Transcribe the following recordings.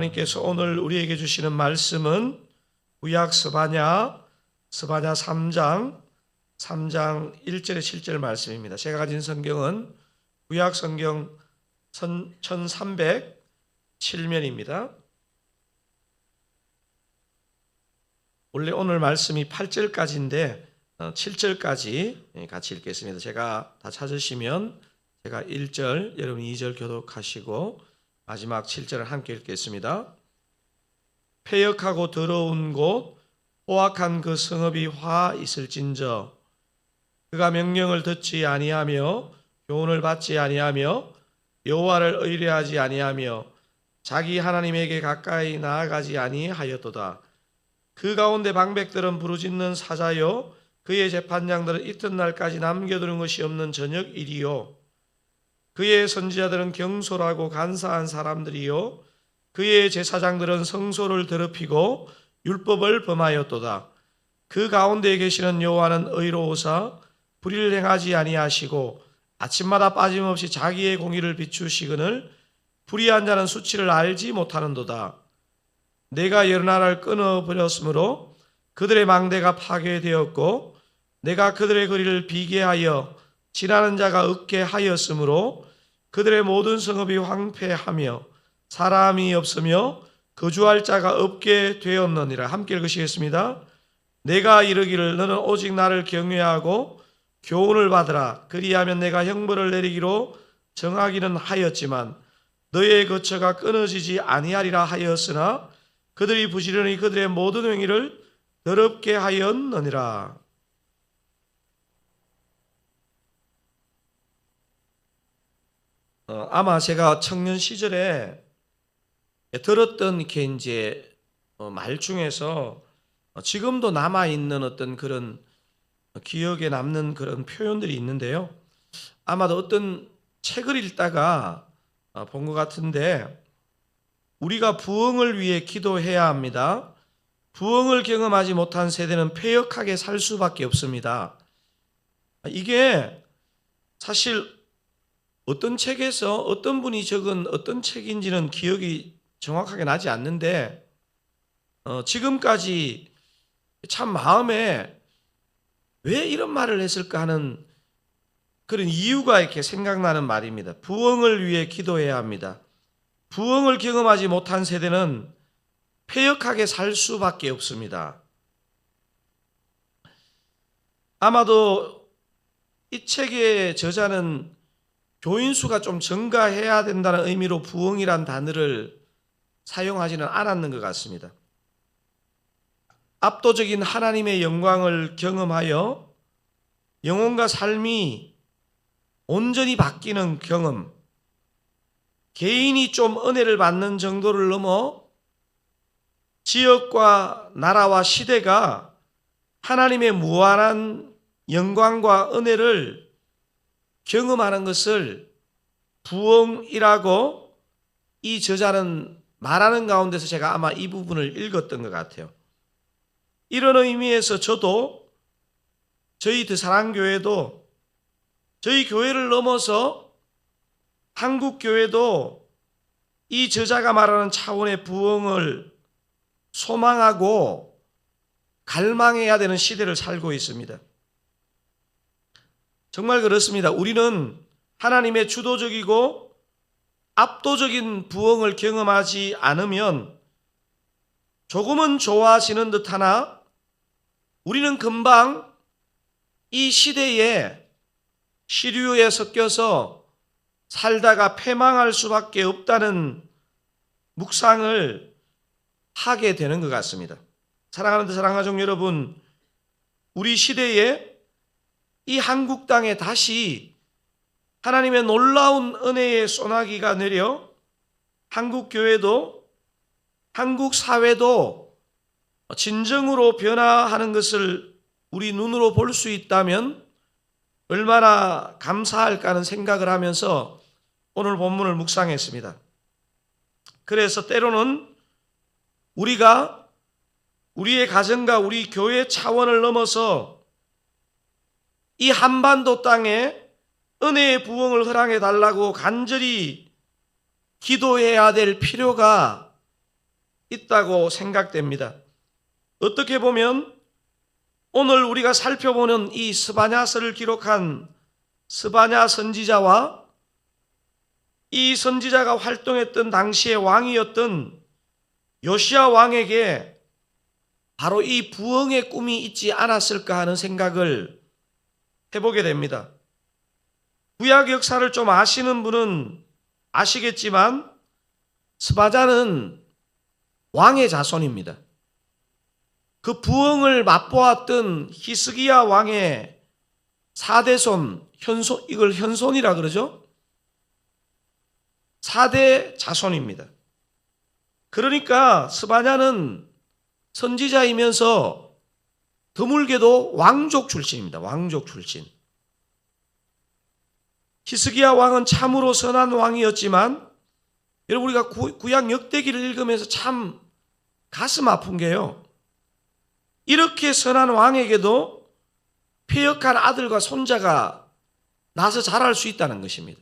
하나님께서 오늘 우리에게 주시는 말씀은 구약 스바냐 3장 1절에 7절 말씀입니다. 제가 가진 성경은 구약 성경 1307면입니다. 원래 오늘 말씀이 8절까지인데 7절까지 같이 읽겠습니다. 제가 다 찾으시면 제가 1절, 여러분 2절 교독하시고 마지막 7절을 함께 읽겠습니다. 패역하고 더러운 곳 포악한 그 성읍이 화 있을진저 그가 명령을 듣지 아니하며 교훈을 받지 아니하며 여호와를 의뢰하지 아니하며 자기 하나님에게 가까이 나아가지 아니하였도다. 그 가운데 방백들은 부르짖는 사자요 그의 재판장들은 이튿날까지 남겨두는 것이 없는 저녁일이요 그의 선지자들은 경솔하고 간사한 사람들이요 그의 제사장들은 성소를 더럽히고 율법을 범하였도다. 그 가운데에 계시는 여호와는 의로우사 불의를 행하지 아니하시고 아침마다 빠짐없이 자기의 공의를 비추시거늘 불의한 자는 수치를 알지 못하는도다. 내가 여러 나라를 끊어버렸으므로 그들의 망대가 파괴되었고 내가 그들의 거리를 비게 하여 지나는 자가 없게 하였으므로 그들의 모든 성읍이 황폐하며 사람이 없으며 거주할 자가 없게 되었느니라. 함께 읽으시겠습니다. 내가 이르기를 너는 오직 나를 경외하고 교훈을 받으라. 그리하면 내가 형벌을 내리기로 정하기는 하였지만 너의 거처가 끊어지지 아니하리라 하였으나 그들이 부지런히 그들의 모든 행위를 더럽게 하였느니라. 아마 제가 청년 시절에 들었던 게 이제 말 중에서 지금도 남아 있는 어떤 그런 기억에 남는 그런 표현들이 있는데요. 아마도 어떤 책을 읽다가 본 것 같은데 우리가 부흥을 위해 기도해야 합니다. 부흥을 경험하지 못한 세대는 패역하게 살 수밖에 없습니다. 이게 사실 어떤 책에서 어떤 분이 적은 어떤 책인지는 기억이 정확하게 나지 않는데 지금까지 참 마음에 왜 이런 말을 했을까 하는 그런 이유가 이렇게 생각나는 말입니다. 부흥을 위해 기도해야 합니다. 부흥을 경험하지 못한 세대는 패역하게 살 수밖에 없습니다. 아마도 이 책의 저자는 교인 수가 좀 증가해야 된다는 의미로 부흥이란 단어를 사용하지는 않았는 것 같습니다. 압도적인 하나님의 영광을 경험하여 영혼과 삶이 온전히 바뀌는 경험, 개인이 좀 은혜를 받는 정도를 넘어 지역과 나라와 시대가 하나님의 무한한 영광과 은혜를 경험하는 것을 부흥이라고 이 저자는 말하는 가운데서 제가 아마 이 부분을 읽었던 것 같아요. 이런 의미에서 저도 저희 드사랑교회도 저희 교회를 넘어서 한국교회도 이 저자가 말하는 차원의 부흥을 소망하고 갈망해야 되는 시대를 살고 있습니다. 정말 그렇습니다. 우리는 하나님의 주도적이고 압도적인 부흥을 경험하지 않으면 조금은 좋아지는 듯하나 우리는 금방 이 시대에 시류에 섞여서 살다가 패망할 수밖에 없다는 묵상을 하게 되는 것 같습니다. 사랑하는 사랑가족 여러분, 우리 시대에 이 한국 땅에 다시 하나님의 놀라운 은혜의 소나기가 내려 한국 교회도 한국 사회도 진정으로 변화하는 것을 우리 눈으로 볼 수 있다면 얼마나 감사할까 하는 생각을 하면서 오늘 본문을 묵상했습니다. 그래서 때로는 우리가 우리의 가정과 우리 교회 차원을 넘어서 이 한반도 땅에 은혜의 부흥을 허락해 달라고 간절히 기도해야 될 필요가 있다고 생각됩니다. 어떻게 보면 오늘 우리가 살펴보는 이 스바냐서를 기록한 스바냐 선지자와 이 선지자가 활동했던 당시의 왕이었던 요시야 왕에게 바로 이 부흥의 꿈이 있지 않았을까 하는 생각을 해보게 됩니다. 구약 역사를 좀 아시는 분은 아시겠지만 스바냐는 왕의 자손입니다. 그 부흥을 맛보았던 히스기야 왕의 4대손, 이걸 현손이라 그러죠? 4대 자손입니다. 그러니까 스바냐는 선지자이면서 드물게도 왕족 출신입니다. 왕족 출신. 히스기야 왕은 참으로 선한 왕이었지만 여러분 우리가 구약 역대기를 읽으면서 참 가슴 아픈 게요. 이렇게 선한 왕에게도 패역한 아들과 손자가 나서 자랄 수 있다는 것입니다.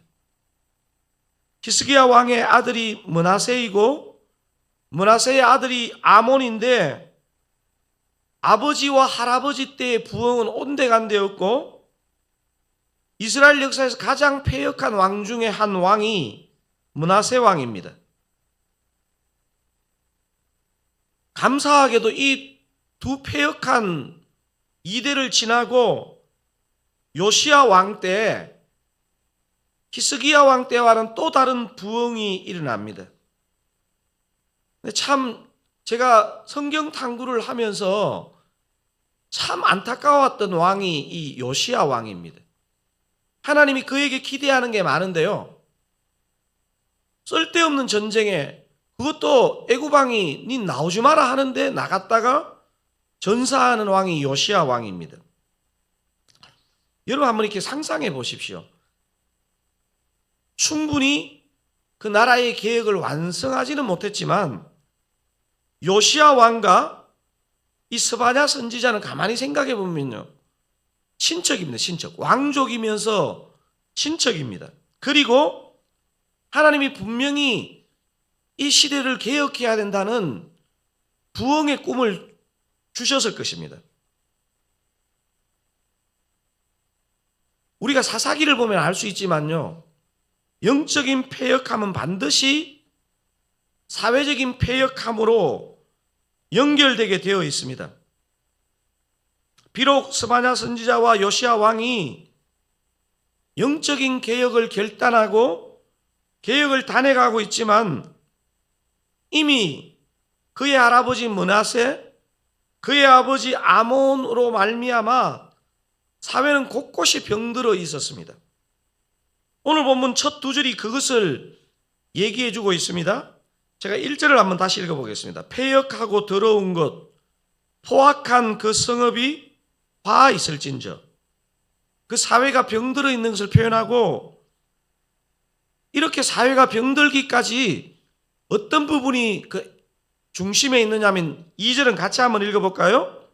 히스기야 왕의 아들이 므낫세이고 므낫세의 아들이 아몬인데 아버지와 할아버지 때의 부흥은 온데간데였고 이스라엘 역사에서 가장 패역한 왕 중에 한 왕이 므낫세 왕입니다. 감사하게도 이 두 패역한 이대를 지나고 요시야 왕 때 히스기야 왕 때와는 또 다른 부흥이 일어납니다. 참 제가 성경 탐구를 하면서 참 안타까웠던 왕이 이 요시야 왕입니다. 하나님이 그에게 기대하는 게 많은데요. 쓸데없는 전쟁에 그것도 애굽 왕이 니 나오지 마라 하는데 나갔다가 전사하는 왕이 요시야 왕입니다. 여러분 한번 이렇게 상상해 보십시오. 충분히 그 나라의 계획을 완성하지는 못했지만 요시야 왕과 이 스바냐 선지자는 가만히 생각해 보면요. 친척입니다. 친척. 왕족이면서 친척입니다. 그리고 하나님이 분명히 이 시대를 개혁해야 된다는 부흥의 꿈을 주셨을 것입니다. 우리가 사사기를 보면 알 수 있지만요. 영적인 패역함은 반드시 사회적인 패역함으로 연결되게 되어 있습니다. 비록 스바냐 선지자와 요시야 왕이 영적인 개혁을 결단하고 개혁을 단행하고 있지만 이미 그의 할아버지 므낫세, 그의 아버지 아몬으로 말미암아 사회는 곳곳이 병들어 있었습니다. 오늘 본문 첫 두 절이 그것을 얘기해 주고 있습니다. 제가 1절을 한번 다시 읽어보겠습니다. 패역하고 더러운 것, 포악한 그 성읍이 화 있을진저. 그 사회가 병들어 있는 것을 표현하고 이렇게 사회가 병들기까지 어떤 부분이 그 중심에 있느냐면 2절은 같이 한번 읽어볼까요?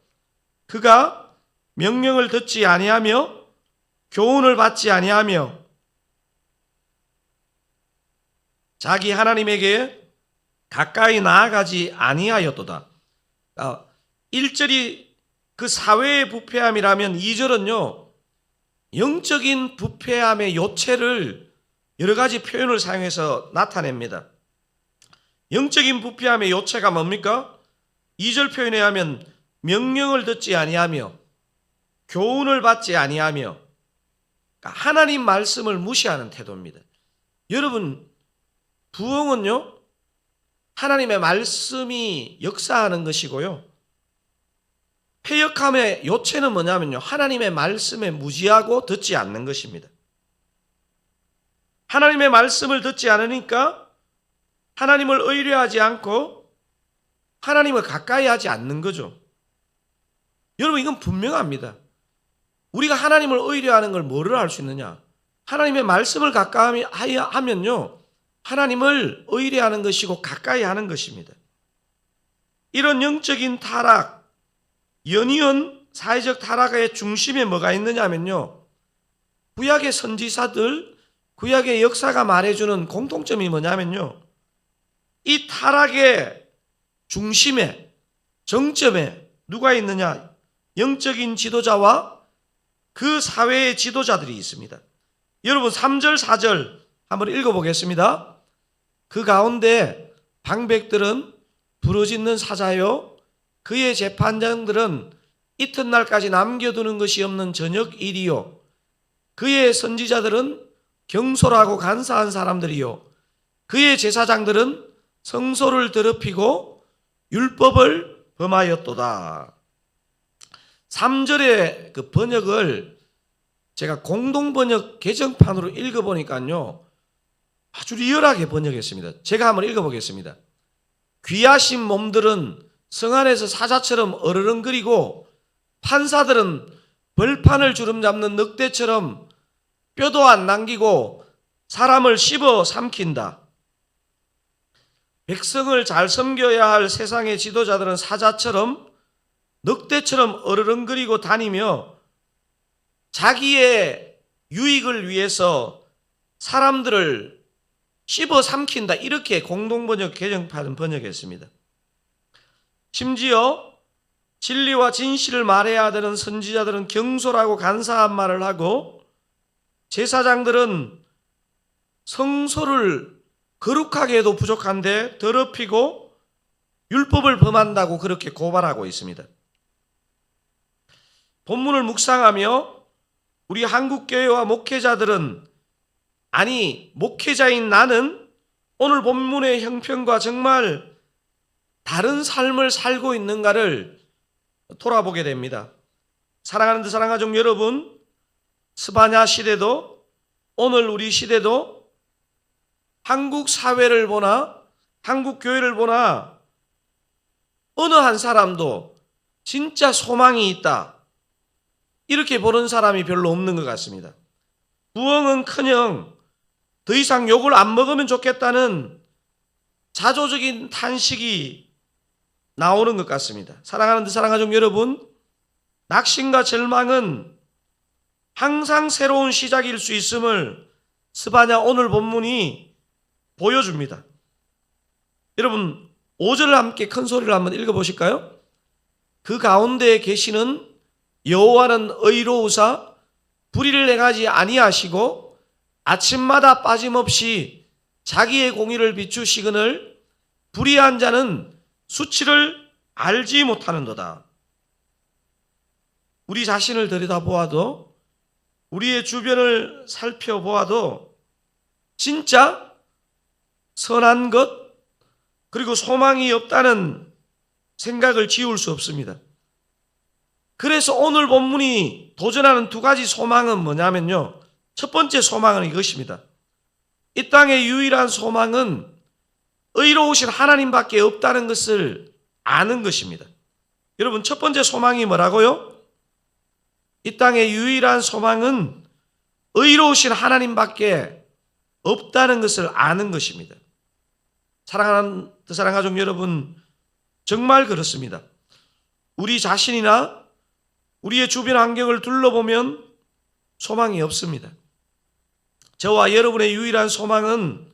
그가 명령을 듣지 아니하며 교훈을 받지 아니하며 자기 하나님에게 가까이 나아가지 아니하였도다. 1절이 그 사회의 부패함이라면 2절은요. 영적인 부패함의 요체를 여러 가지 표현을 사용해서 나타냅니다. 영적인 부패함의 요체가 뭡니까? 2절 표현에 하면 명령을 듣지 아니하며 교훈을 받지 아니하며 그러니까 하나님 말씀을 무시하는 태도입니다. 여러분 부흥은요 하나님의 말씀이 역사하는 것이고요. 패역함의 요체는 뭐냐면요 하나님의 말씀에 무지하고 듣지 않는 것입니다. 하나님의 말씀을 듣지 않으니까 하나님을 의뢰하지 않고 하나님을 가까이 하지 않는 거죠. 여러분 이건 분명합니다. 우리가 하나님을 의뢰하는 걸 뭐를 알 수 있느냐? 하나님의 말씀을 가까이 하면요 하나님을 의뢰하는 것이고 가까이 하는 것입니다. 이런 영적인 타락, 연이은 사회적 타락의 중심에 뭐가 있느냐면요 구약의 선지사들, 구약의 역사가 말해주는 공통점이 뭐냐면요 이 타락의 중심에, 정점에 누가 있느냐? 영적인 지도자와 그 사회의 지도자들이 있습니다. 여러분 3절 4절 한번 읽어보겠습니다. 그 가운데 방백들은 부르짖는 사자요, 그의 재판장들은 이튿날까지 남겨두는 것이 없는 저녁 일이요, 그의 선지자들은 경솔하고 간사한 사람들이요, 그의 제사장들은 성소를 더럽히고 율법을 범하였도다. 3절의 그 번역을 제가 공동번역 개정판으로 읽어보니까요, 아주 리얼하게 번역했습니다. 제가 한번 읽어보겠습니다. 귀하신 몸들은 성 안에서 사자처럼 어르렁거리고 판사들은 벌판을 주름잡는 늑대처럼 뼈도 안 남기고 사람을 씹어 삼킨다. 백성을 잘 섬겨야 할 세상의 지도자들은 사자처럼 늑대처럼 어르렁거리고 다니며 자기의 유익을 위해서 사람들을 씹어 삼킨다. 이렇게 공동번역 개정판은 번역했습니다. 심지어 진리와 진실을 말해야 되는 선지자들은 경솔하고 간사한 말을 하고 제사장들은 성소를 거룩하게 해도 부족한데 더럽히고 율법을 범한다고 그렇게 고발하고 있습니다. 본문을 묵상하며 우리 한국교회와 목회자들은, 아니 목회자인 나는 오늘 본문의 형편과 정말 다른 삶을 살고 있는가를 돌아보게 됩니다. 사랑하는 사랑가족 여러분, 스바냐 시대도 오늘 우리 시대도 한국 사회를 보나 한국 교회를 보나 어느 한 사람도 진짜 소망이 있다, 이렇게 보는 사람이 별로 없는 것 같습니다. 부흥은커녕 더 이상 욕을 안 먹으면 좋겠다는 자조적인 탄식이 나오는 것 같습니다. 사랑하는 사랑가족 여러분, 낙심과 절망은 항상 새로운 시작일 수 있음을 스바냐 오늘 본문이 보여줍니다. 여러분 5절을 함께 큰 소리로 한번 읽어보실까요? 그 가운데에 계시는 여호와는 의로우사 불의를 행하지 아니하시고 아침마다 빠짐없이 자기의 공의를 비추시거늘 불의한 자는 수치를 알지 못하는도다. 우리 자신을 들여다보아도, 우리의 주변을 살펴보아도 진짜 선한 것 그리고 소망이 없다는 생각을 지울 수 없습니다. 그래서 오늘 본문이 도전하는 두 가지 소망은 뭐냐면요, 첫 번째 소망은 이것입니다. 이 땅의 유일한 소망은 의로우신 하나님밖에 없다는 것을 아는 것입니다. 여러분 첫 번째 소망이 뭐라고요? 이 땅의 유일한 소망은 의로우신 하나님밖에 없다는 것을 아는 것입니다. 사랑하는 사랑가족 여러분, 정말 그렇습니다. 우리 자신이나 우리의 주변 환경을 둘러보면 소망이 없습니다. 저와 여러분의 유일한 소망은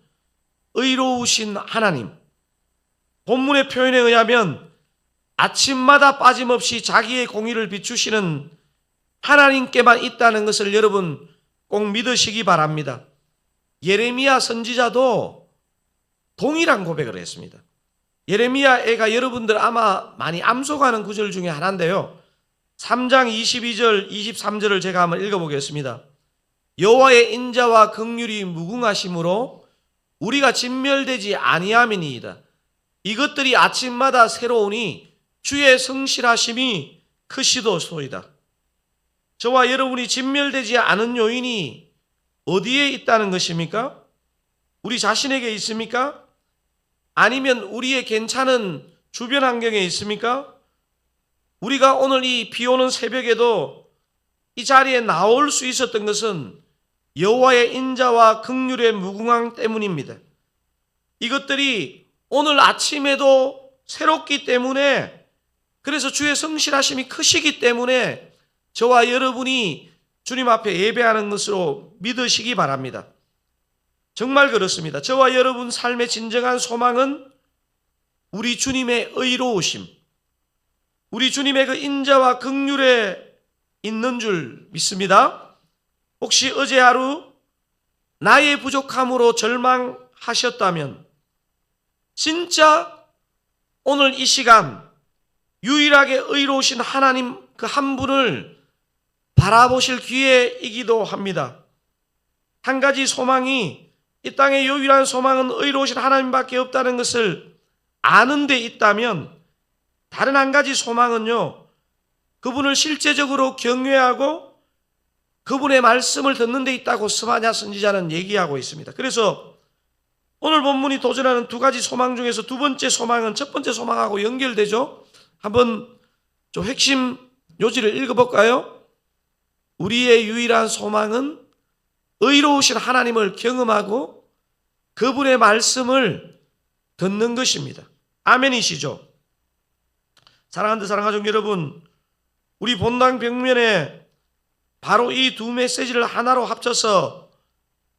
의로우신 하나님, 본문의 표현에 의하면 아침마다 빠짐없이 자기의 공의를 비추시는 하나님께만 있다는 것을 여러분 꼭 믿으시기 바랍니다. 예레미야 선지자도 동일한 고백을 했습니다. 예레미야가 여러분들 아마 많이 암송하는 구절 중에 하나인데요, 3장 22절 23절을 제가 한번 읽어보겠습니다. 여호와의 인자와 긍휼이 무궁하심으로 우리가 진멸되지 아니함이니이다. 이것들이 아침마다 새로우니 주의 성실하심이 크시도소이다. 저와 여러분이 진멸되지 않은 요인이 어디에 있다는 것입니까? 우리 자신에게 있습니까? 아니면 우리의 괜찮은 주변 환경에 있습니까? 우리가 오늘 이 비 오는 새벽에도 이 자리에 나올 수 있었던 것은 여호와의 인자와 긍휼의 무궁함 때문입니다. 이것들이 오늘 아침에도 새롭기 때문에, 그래서 주의 성실하심이 크시기 때문에 저와 여러분이 주님 앞에 예배하는 것으로 믿으시기 바랍니다. 정말 그렇습니다. 저와 여러분 삶의 진정한 소망은 우리 주님의 의로우심, 우리 주님의 그 인자와 긍휼에 있는 줄 믿습니다. 혹시 어제 하루 나의 부족함으로 절망하셨다면 진짜 오늘 이 시간 유일하게 의로우신 하나님 그 한 분을 바라보실 기회이기도 합니다. 한 가지 소망이, 이 땅의 유일한 소망은 의로우신 하나님밖에 없다는 것을 아는 데 있다면, 다른 한 가지 소망은요, 그분을 실제적으로 경외하고 그분의 말씀을 듣는 데 있다고 스바냐 선지자는 얘기하고 있습니다. 그래서 오늘 본문이 도전하는 두 가지 소망 중에서 두 번째 소망은 첫 번째 소망하고 연결되죠. 한번 좀 핵심 요지를 읽어볼까요? 우리의 유일한 소망은 의로우신 하나님을 경험하고 그분의 말씀을 듣는 것입니다. 아멘이시죠? 사랑하는 사랑하는 여러분, 우리 본당 벽면에 바로 이 두 메시지를 하나로 합쳐서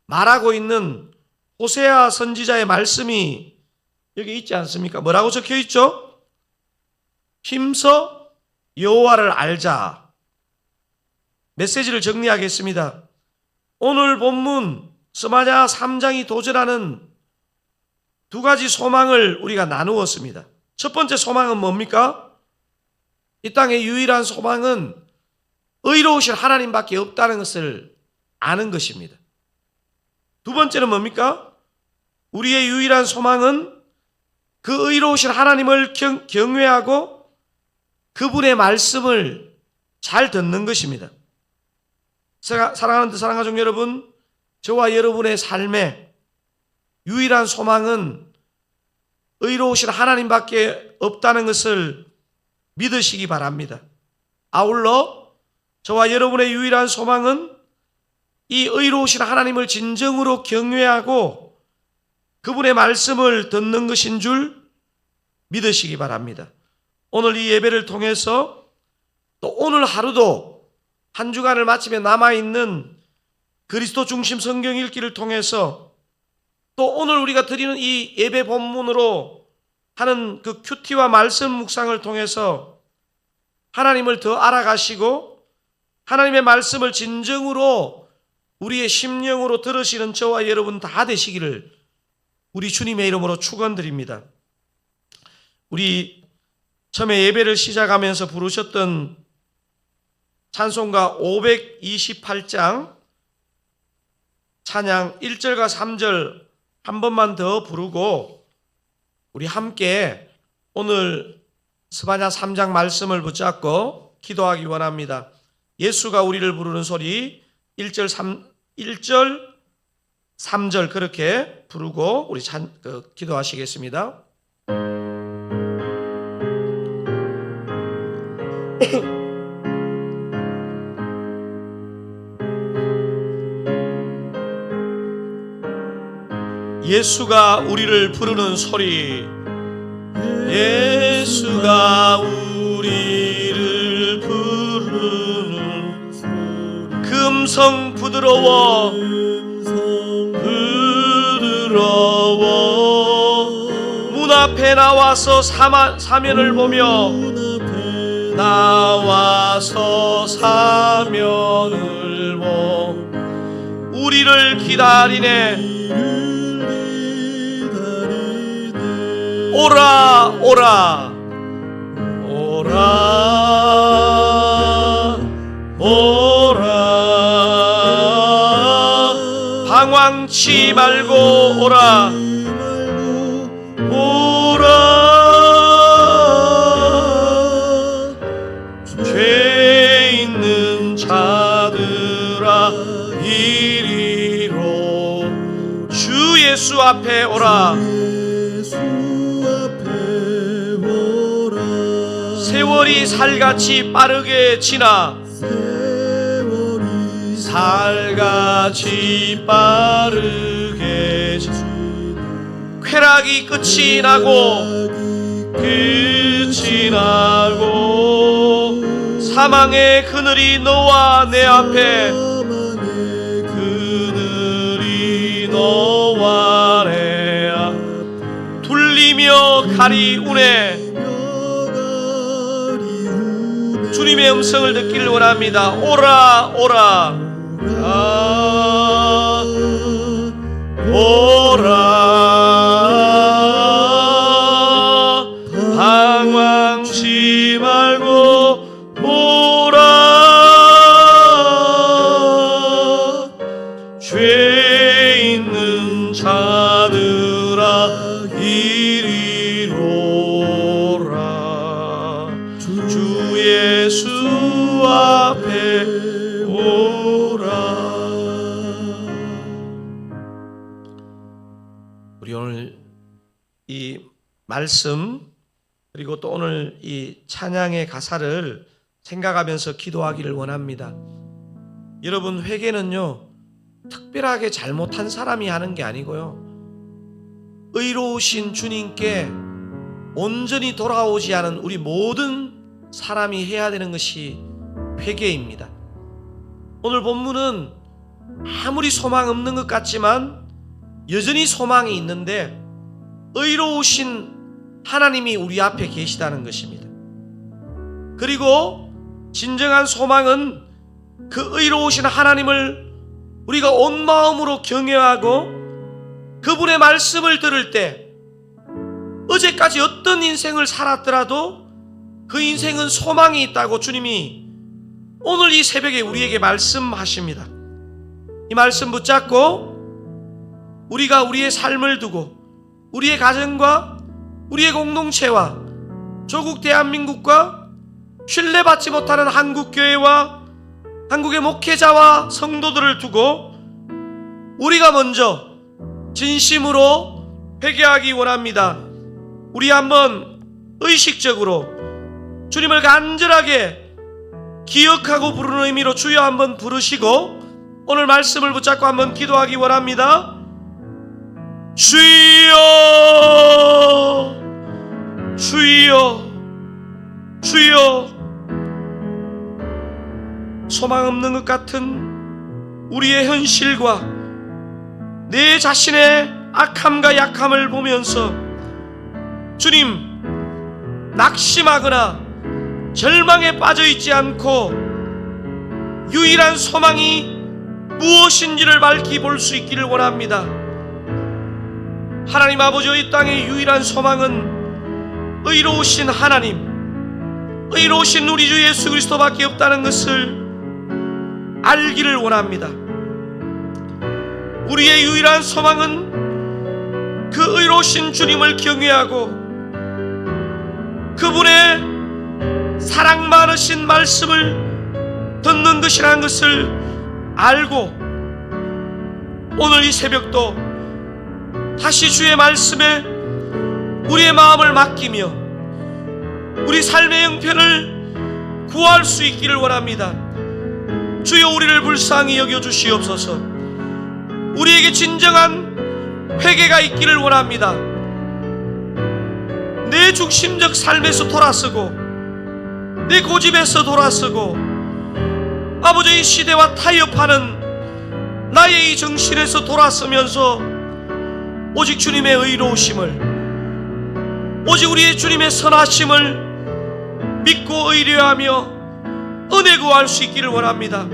말하고 있는 호세아 선지자의 말씀이 여기 있지 않습니까? 뭐라고 적혀 있죠? 힘써 여호와를 알자. 메시지를 정리하겠습니다. 오늘 본문 스바냐 3장이 도전하는 두 가지 소망을 우리가 나누었습니다. 첫 번째 소망은 뭡니까? 이 땅의 유일한 소망은 의로우신 하나님밖에 없다는 것을 아는 것입니다. 두 번째는 뭡니까? 우리의 유일한 소망은 그 의로우신 하나님을 경외하고 그분의 말씀을 잘 듣는 것입니다. 사랑하는 사랑하는 여러분, 저와 여러분의 삶에 유일한 소망은 의로우신 하나님밖에 없다는 것을 믿으시기 바랍니다. 아울러 저와 여러분의 유일한 소망은 이 의로우신 하나님을 진정으로 경외하고 그분의 말씀을 듣는 것인 줄 믿으시기 바랍니다. 오늘 이 예배를 통해서 또 오늘 하루도 한 주간을 마치며 남아있는 그리스도 중심 성경 읽기를 통해서 또 오늘 우리가 드리는 이 예배 본문으로 하는 그 큐티와 말씀 묵상을 통해서 하나님을 더 알아가시고 하나님의 말씀을 진정으로 우리의 심령으로 들으시는 저와 여러분 다 되시기를 우리 주님의 이름으로 축원드립니다. 우리 처음에 예배를 시작하면서 부르셨던 찬송가 528장 찬양 1절과 3절 한 번만 더 부르고 우리 함께 오늘 스바냐 3장 말씀을 붙잡고 기도하기 원합니다. 예수가 우리를 부르는 소리 1절 3절 그렇게 부르고 우리 기도하시겠습니다. 예수가 우리를 부르는 소리, 예수가 우리를 부르는 소리, 그 음성 부드러워 문 앞에 나와서 사면을 보며 나와서 사면을 보며 우리를 기다리네. 오라 오라 오라 오라 방황치 말고 오라 오라 죄 있는 자들아 이리로 주 예수 앞에 오라. 세월이 살같이 빠르게 지나 살같이 빠르게 지나 쾌락이 끝이 나고 사망의 그늘이 너와 내 앞에 그늘이 너와 내 앞에 둘리며 가리 우네. 주님의 음성을 듣기를 원합니다. 오라 오라 오라 방황치 말고 오라 죄 있는 자들아 이리로라 주 예수 앞에 오라. 우리 오늘 이 말씀 그리고 또 오늘 이 찬양의 가사를 생각하면서 기도하기를 원합니다. 여러분, 회개는요 특별하게 잘못한 사람이 하는 게 아니고요, 의로우신 주님께 온전히 돌아오지 않은 우리 모든 사람이 해야 되는 것이 회개입니다. 오늘 본문은 아무리 소망 없는 것 같지만 여전히 소망이 있는데 의로우신 하나님이 우리 앞에 계시다는 것입니다. 그리고 진정한 소망은 그 의로우신 하나님을 우리가 온 마음으로 경외하고 그분의 말씀을 들을 때 어제까지 어떤 인생을 살았더라도 그 인생은 소망이 있다고 주님이 오늘 이 새벽에 우리에게 말씀하십니다. 이 말씀 붙잡고 우리가 우리의 삶을 두고 우리의 가정과 우리의 공동체와 조국 대한민국과 신뢰받지 못하는 한국교회와 한국의 목회자와 성도들을 두고 우리가 먼저 진심으로 회개하기 원합니다. 우리 한번 의식적으로 주님을 간절하게 기억하고 부르는 의미로 주여 한번 부르시고 오늘 말씀을 붙잡고 한번 기도하기 원합니다. 주여 주여 주여. 소망 없는 것 같은 우리의 현실과 내 자신의 악함과 약함을 보면서 주님, 낙심하거나 절망에 빠져있지 않고 유일한 소망이 무엇인지를 밝히 볼 수 있기를 원합니다. 하나님 아버지, 이 땅의 유일한 소망은 의로우신 하나님, 의로우신 우리 주 예수 그리스도밖에 없다는 것을 알기를 원합니다. 우리의 유일한 소망은 그 의로우신 주님을 경외하고 그분의 사랑 많으신 말씀을 듣는 것이라는 것을 알고 오늘 이 새벽도 다시 주의 말씀에 우리의 마음을 맡기며 우리 삶의 형편을 구할 수 있기를 원합니다. 주여, 우리를 불쌍히 여겨주시옵소서. 우리에게 진정한 회개가 있기를 원합니다. 내 중심적 삶에서 돌아서고 내 고집에서 돌아서고 아버지, 이 시대와 타협하는 나의 이 정신에서 돌아서면서 오직 주님의 의로우심을, 오직 우리의 주님의 선하심을 믿고 의뢰하며 은혜 구할 수 있기를 원합니다.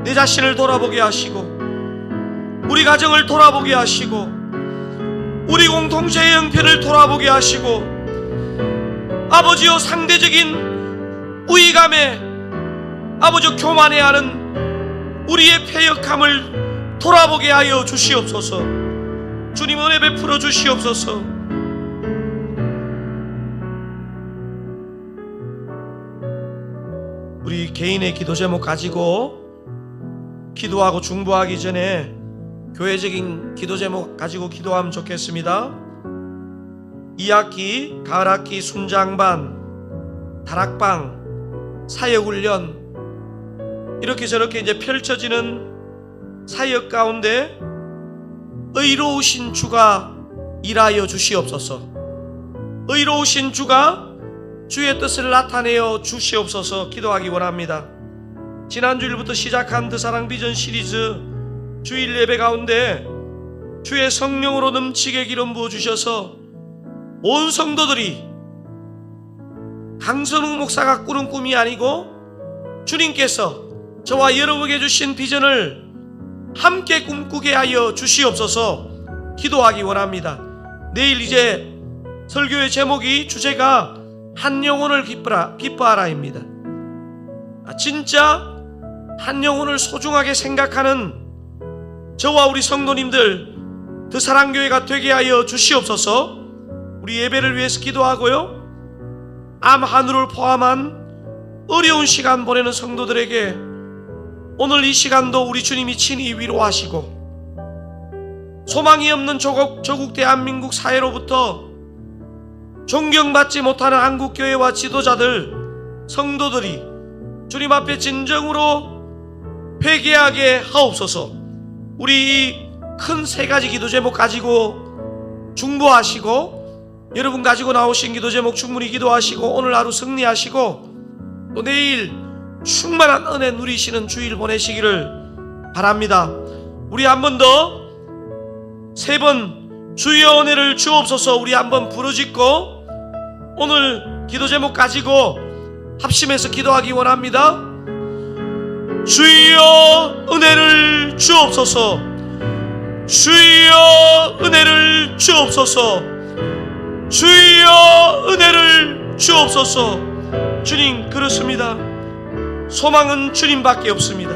내 자신을 돌아보게 하시고 우리 가정을 돌아보게 하시고 우리 공동체의 형편을 돌아보게 하시고 아버지여, 상대적인 우위감에 아버지 교만해하는 우리의 패역함을 돌아보게 하여 주시옵소서. 주님, 은혜 베풀어 주시옵소서. 우리 개인의 기도 제목 가지고 기도하고 중보하기 전에 교회적인 기도 제목 가지고 기도하면 좋겠습니다. 2학기, 가을학기 순장반, 다락방, 사역훈련 이렇게 저렇게 이제 펼쳐지는 사역 가운데 의로우신 주가 일하여 주시옵소서. 의로우신 주가 주의 뜻을 나타내어 주시옵소서 기도하기 원합니다. 지난주일부터 시작한 드사랑 비전 시리즈 주일 예배 가운데 주의 성령으로 넘치게 기름 부어 주셔서 온 성도들이 강선웅 목사가 꾸는 꿈이 아니고 주님께서 저와 여러분에게 주신 비전을 함께 꿈꾸게 하여 주시옵소서 기도하기 원합니다. 내일 이제 설교의 제목이 주제가 한 영혼을 기뻐하라입니다. 진짜 한 영혼을 소중하게 생각하는 저와 우리 성도님들 드사랑교회가 되게 하여 주시옵소서. 우리 예배를 위해서 기도하고요, 암 한우를 포함한 어려운 시간 보내는 성도들에게 오늘 이 시간도 우리 주님이 친히 위로하시고 소망이 없는 조국 대한민국 사회로부터 존경받지 못하는 한국교회와 지도자들, 성도들이 주님 앞에 진정으로 회개하게 하옵소서. 우리 큰 세 가지 기도 제목 가지고 중보하시고, 여러분 가지고 나오신 기도 제목 충분히 기도하시고, 오늘 하루 승리하시고 또 내일 충만한 은혜 누리시는 주일 보내시기를 바랍니다. 우리 한 번 더 세 번 주여 은혜를 주옵소서 우리 한번 부르짖고 오늘 기도 제목 가지고 합심해서 기도하기 원합니다. 주여 은혜를 주옵소서, 주여 은혜를 주옵소서, 주여 은혜를 주옵소서. 주님, 그렇습니다. 소망은 주님밖에 없습니다.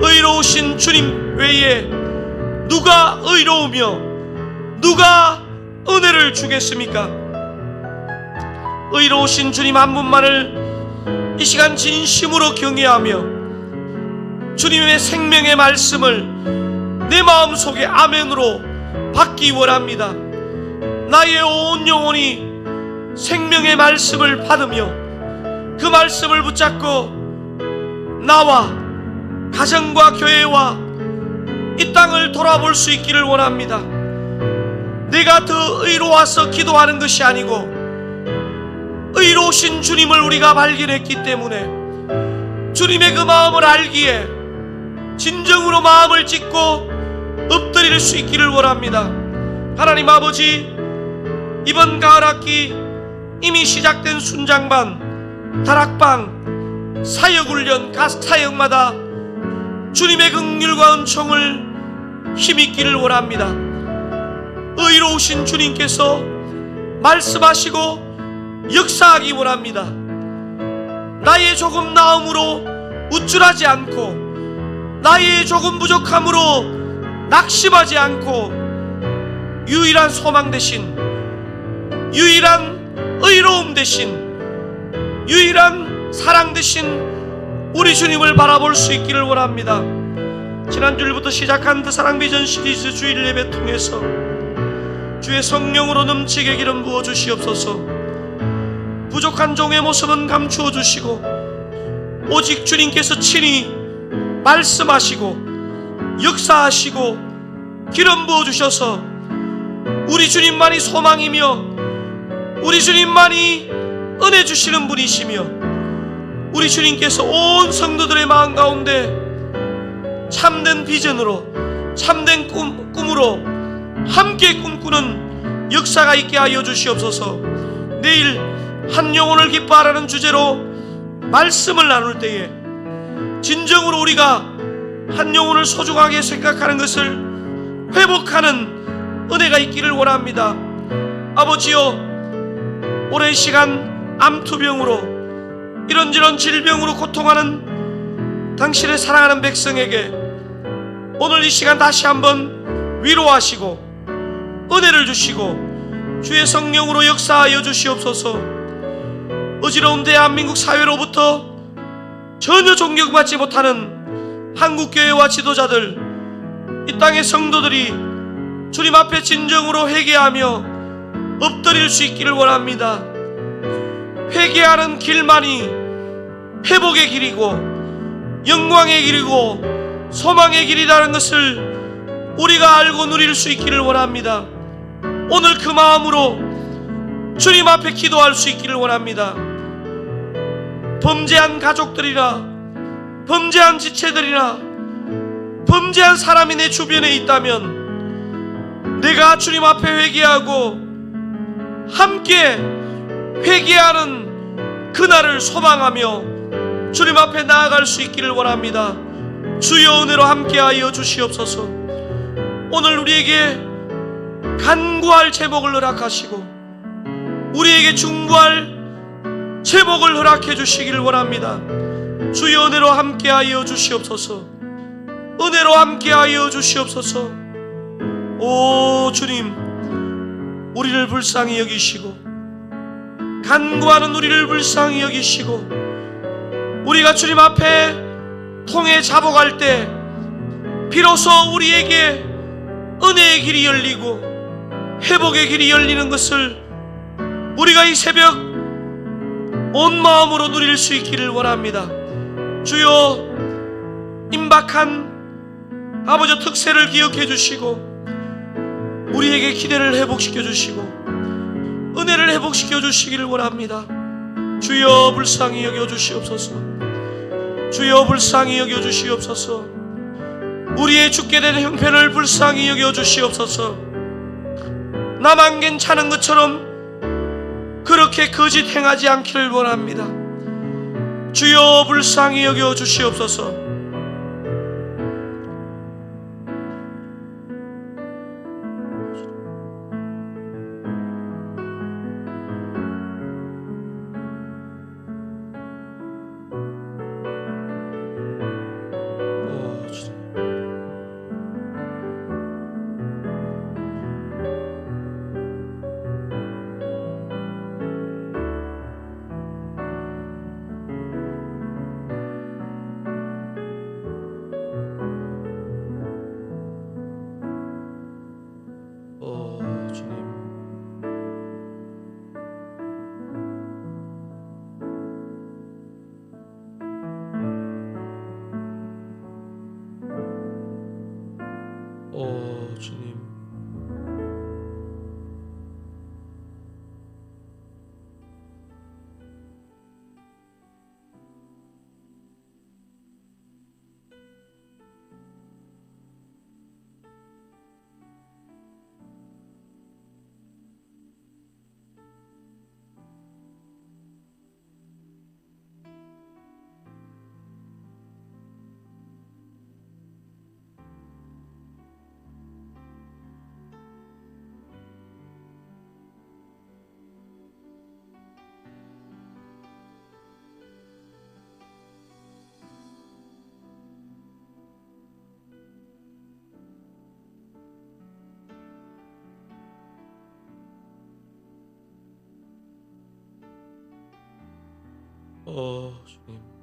의로우신 주님 외에 누가 의로우며 누가 은혜를 주겠습니까? 의로우신 주님 한 분만을 이 시간 진심으로 경외하며 주님의 생명의 말씀을 내 마음속에 아멘으로 받기 원합니다. 나의 온 영혼이 생명의 말씀을 받으며 그 말씀을 붙잡고 나와 가정과 교회와 이 땅을 돌아볼 수 있기를 원합니다. 내가 더 의로워서 기도하는 것이 아니고 의로우신 주님을 우리가 발견했기 때문에 주님의 그 마음을 알기에 진정으로 마음을 찢고 엎드릴 수 있기를 원합니다. 하나님 아버지, 이번 가을학기 이미 시작된 순장반, 다락방, 사역훈련 각 사역마다 주님의 긍휼과 은총을 힘입기를 원합니다. 의로우신 주님께서 말씀하시고 역사하기 원합니다. 나의 조금 나음으로 우쭐하지 않고 나의 조금 부족함으로 낙심하지 않고 유일한 소망 대신, 유일한 의로움 대신, 유일한 사랑 대신 우리 주님을 바라볼 수 있기를 원합니다. 지난주일부터 시작한 드사랑 비전 시리즈 주일 예배 통해서 주의 성령으로 넘치게 기름 부어 주시옵소서. 부족한 종의 모습은 감추어 주시고 오직 주님께서 친히 말씀하시고 역사하시고 기름 부어 주셔서 우리 주님만이 소망이며 우리 주님만이 은혜 주시는 분이시며 우리 주님께서 온 성도들의 마음 가운데 참된 비전으로, 참된 꿈으로 함께 꿈꾸는 역사가 있게 하여 주시옵소서. 내일 한 영혼을 기뻐하라는 주제로 말씀을 나눌 때에 진정으로 우리가 한 영혼을 소중하게 생각하는 것을 회복하는 은혜가 있기를 원합니다. 아버지여, 오랜 시간 암투병으로 이런저런 질병으로 고통하는 당신의 사랑하는 백성에게 오늘 이 시간 다시 한번 위로하시고 은혜를 주시고 주의 성령으로 역사하여 주시옵소서. 어지러운 대한민국 사회로부터 전혀 존경받지 못하는 한국교회와 지도자들, 이 땅의 성도들이 주님 앞에 진정으로 회개하며 엎드릴 수 있기를 원합니다. 회개하는 길만이 회복의 길이고 영광의 길이고 소망의 길이라는 것을 우리가 알고 누릴 수 있기를 원합니다. 오늘 그 마음으로 주님 앞에 기도할 수 있기를 원합니다. 범죄한 가족들이나 범죄한 지체들이나 범죄한 사람이 내 주변에 있다면 내가 주님 앞에 회개하고 함께 회개하는 그날을 소망하며 주님 앞에 나아갈 수 있기를 원합니다. 주여 은혜로 함께하여 주시옵소서. 오늘 우리에게 간구할 제목을 허락하시고 우리에게 중보할 제목을 허락해 주시기를 원합니다. 주여 은혜로 함께하여 주시옵소서. 은혜로 함께하여 주시옵소서. 오 주님, 우리를 불쌍히 여기시고 간구하는 우리를 불쌍히 여기시고 우리가 주님 앞에 통에 잡아갈 때 비로소 우리에게 은혜의 길이 열리고 회복의 길이 열리는 것을 우리가 이 새벽 온 마음으로 누릴 수 있기를 원합니다. 주여, 임박한 아버지 특세를 기억해 주시고 우리에게 기대를 회복시켜 주시고 은혜를 회복시켜 주시기를 원합니다. 주여 불쌍히 여겨 주시옵소서. 주여 불쌍히 여겨 주시옵소서. 우리의 죽게 된 형편을 불쌍히 여겨 주시옵소서. 나만 괜찮은 것처럼 그렇게 거짓 행하지 않기를 원합니다. 주여 불쌍히 여겨 주시옵소서. 주님, 주님, 주님.